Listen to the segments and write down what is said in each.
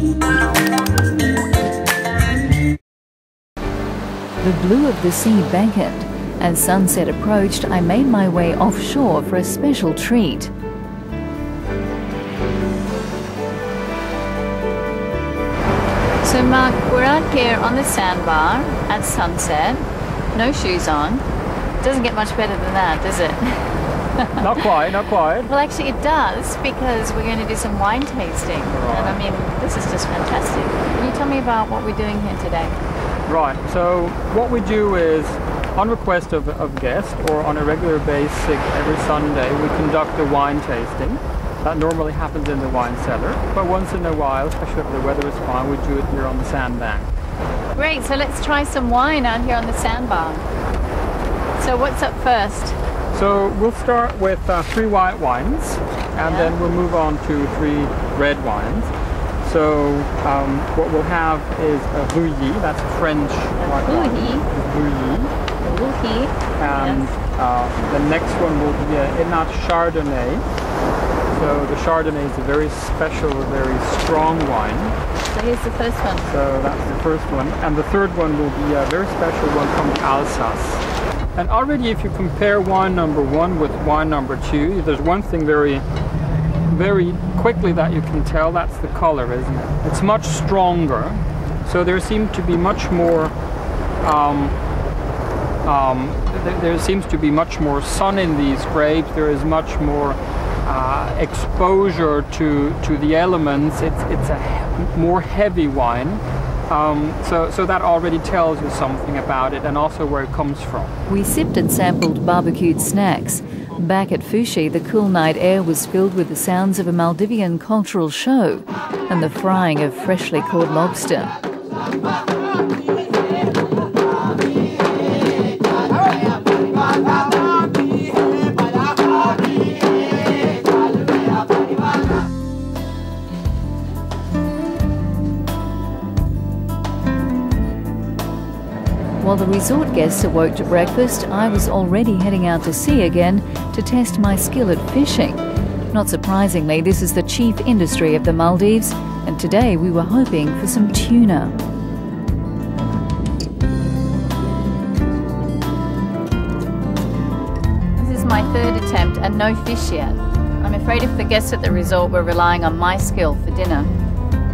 The blue of the sea beckoned. As sunset approached, I made my way offshore for a special treat. So Mark, we're out here on the sandbar at sunset, no shoes on. Doesn't get much better than that, does it? Not quite, not quite. Well, actually it does, because we're going to do some wine tasting. Right. And I mean, this is just fantastic. Can you tell me about what we're doing here today? Right, so what we do is, on request of guests or on a regular basis every Sunday, we conduct a wine tasting. That normally happens in the wine cellar, but once in a while, especially if the weather is fine, we do it here on the sandbank. Great, so let's try some wine out here on the sandbar. So what's up first? So we'll start with 3 white wines, and then we'll move on to 3 red wines. So what we'll have is a Rouilly, that's French white wine. Rouilly. And the next one will be an Enat Chardonnay. So the Chardonnay is a very special, very strong wine. So here's the first one. So that's the first one. And the third one will be a very special one from Alsace. And already if you compare wine number 1 with wine number 2, there's one thing very quickly that you can tell, that's the color, isn't it? It's much stronger. So there seems to be much more there seems to be much more sun in these grapes. There is much more exposure to the elements. It's a more heavy wine. So that already tells you something about it and also where it comes from. We sipped and sampled barbecued snacks. Back at Fushi, the cool night air was filled with the sounds of a Maldivian cultural show and the frying of freshly caught lobster. While the resort guests awoke to breakfast, I was already heading out to sea again to test my skill at fishing. Not surprisingly, this is the chief industry of the Maldives, and today we were hoping for some tuna. This is my 3rd attempt and no fish yet. I'm afraid if the guests at the resort were relying on my skill for dinner,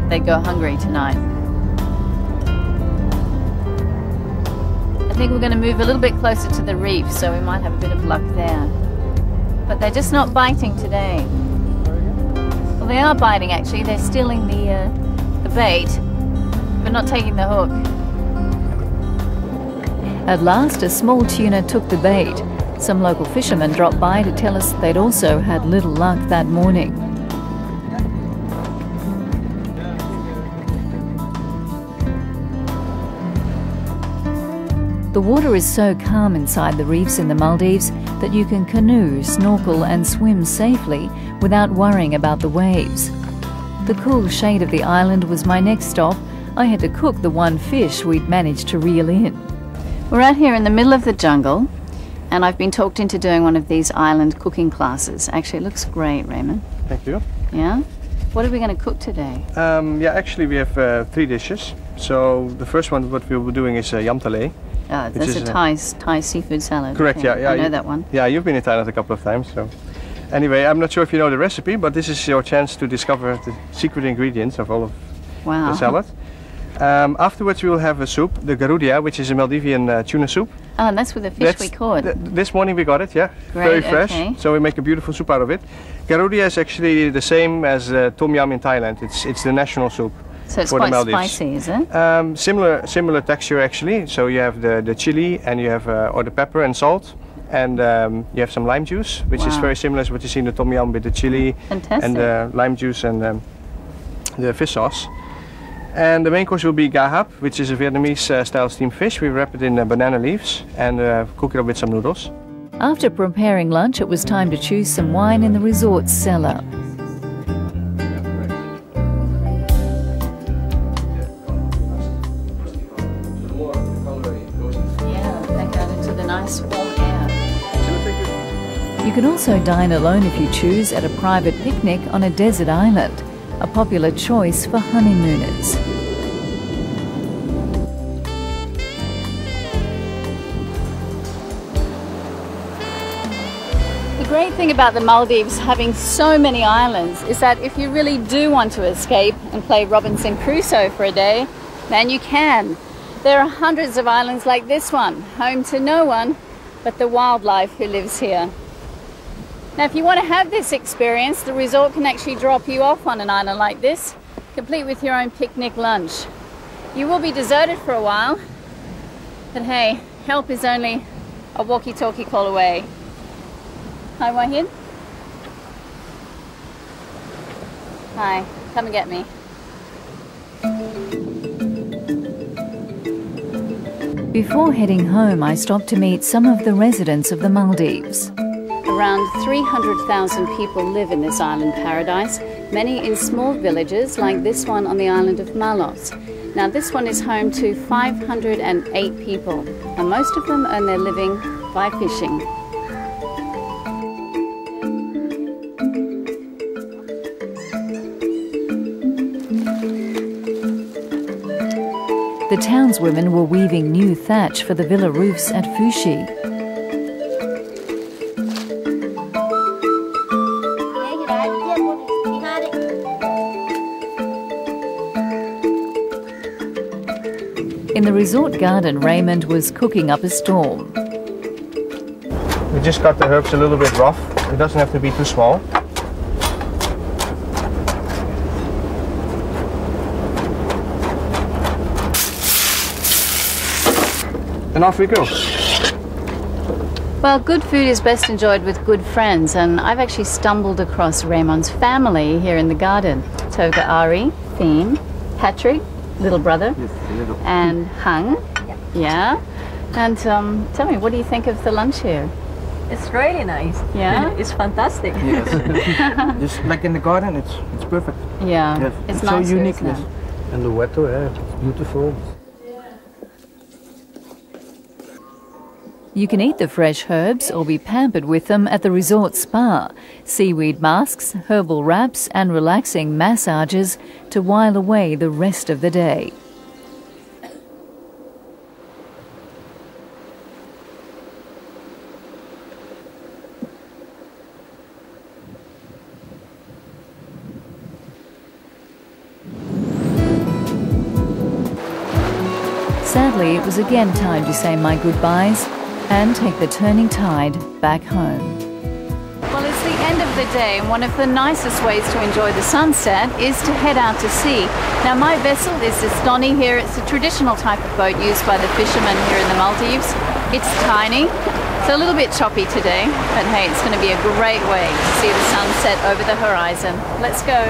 they'd go hungry tonight. I think we're going to move a little bit closer to the reef, so we might have a bit of luck there. But they're just not biting today. Well, they are biting actually. They're stealing the bait, but not taking the hook. At last, a small tuna took the bait. Some local fishermen dropped by to tell us they'd also had little luck that morning. The water is so calm inside the reefs in the Maldives that you can canoe, snorkel and swim safely without worrying about the waves. The cool shade of the island was my next stop. I had to cook the one fish we'd managed to reel in. We're out here in the middle of the jungle, and I've been talked into doing one of these island cooking classes. Actually, it looks great, Raymond. Thank you. Yeah? What are we going to cook today? Yeah, actually we have 3 dishes. So the first one, what we'll be doing is yam tale. That's a Thai seafood salad. Correct, okay. yeah. I know that one. Yeah, you've been in Thailand a couple of times. So, anyway, I'm not sure if you know the recipe, but this is your chance to discover the secret ingredients of all of the salad. Afterwards, we will have a soup, the garudia, which is a Maldivian tuna soup. Oh, and that's with the fish we caught. This morning we got it, yeah. Great, very fresh. Okay. So we make a beautiful soup out of it. Garudia is actually the same as tom yum in Thailand. It's the national soup. So it's quite spicy, is it? Similar texture actually. So you have the chili and you have or the pepper and salt, and you have some lime juice, which is very similar to what you see in the tom yum with the chili and the lime juice and the fish sauce. And the main course will be gahap, which is a Vietnamese style steamed fish. We wrap it in banana leaves and cook it up with some noodles. After preparing lunch, it was time to choose some wine in the resort's cellar. You can also dine alone if you choose at a private picnic on a desert island. a popular choice for honeymooners. The great thing about the Maldives having so many islands is that if you really do want to escape and play Robinson Crusoe for a day, then you can. There are hundreds of islands like this one, home to no one but the wildlife who lives here. Now, if you want to have this experience, the resort can actually drop you off on an island like this, complete with your own picnic lunch. You will be deserted for a while, but hey, help is only a walkie-talkie call away. Hi, Wahid. Hi, come and get me. Before heading home, I stopped to meet some of the residents of the Maldives. Around 300,000 people live in this island paradise, many in small villages like this one on the island of Malos. Now, this one is home to 508 people, and most of them earn their living by fishing. The townswomen were weaving new thatch for the villa roofs at Fushi. In the resort garden, Raymond was cooking up a storm. We just cut the herbs a little bit rough. It doesn't have to be too small. And off we go. Well, good food is best enjoyed with good friends, and I've actually stumbled across Raymond's family here in the garden. Toga Ari, Thiem, Patrick, little brother, and Hung. Yeah. And tell me, what do you think of the lunch here? It's really nice. Yeah? It's fantastic. Yes. Just like in the garden, it's perfect. Yeah. Yes. It's so nice, unique. isn't it? And the weather, it's beautiful. You can eat the fresh herbs or be pampered with them at the resort spa. Seaweed masks, herbal wraps and relaxing massages to while away the rest of the day. Sadly, it was again time to say my goodbyes and take the turning tide back home. Well, it's the end of the day, and one of the nicest ways to enjoy the sunset is to head out to sea. Now, my vessel is this Donny here. It's a traditional type of boat used by the fishermen here in the Maldives. It's tiny. It's a little bit choppy today, but hey, it's going to be a great way to see the sunset over the horizon. Let's go.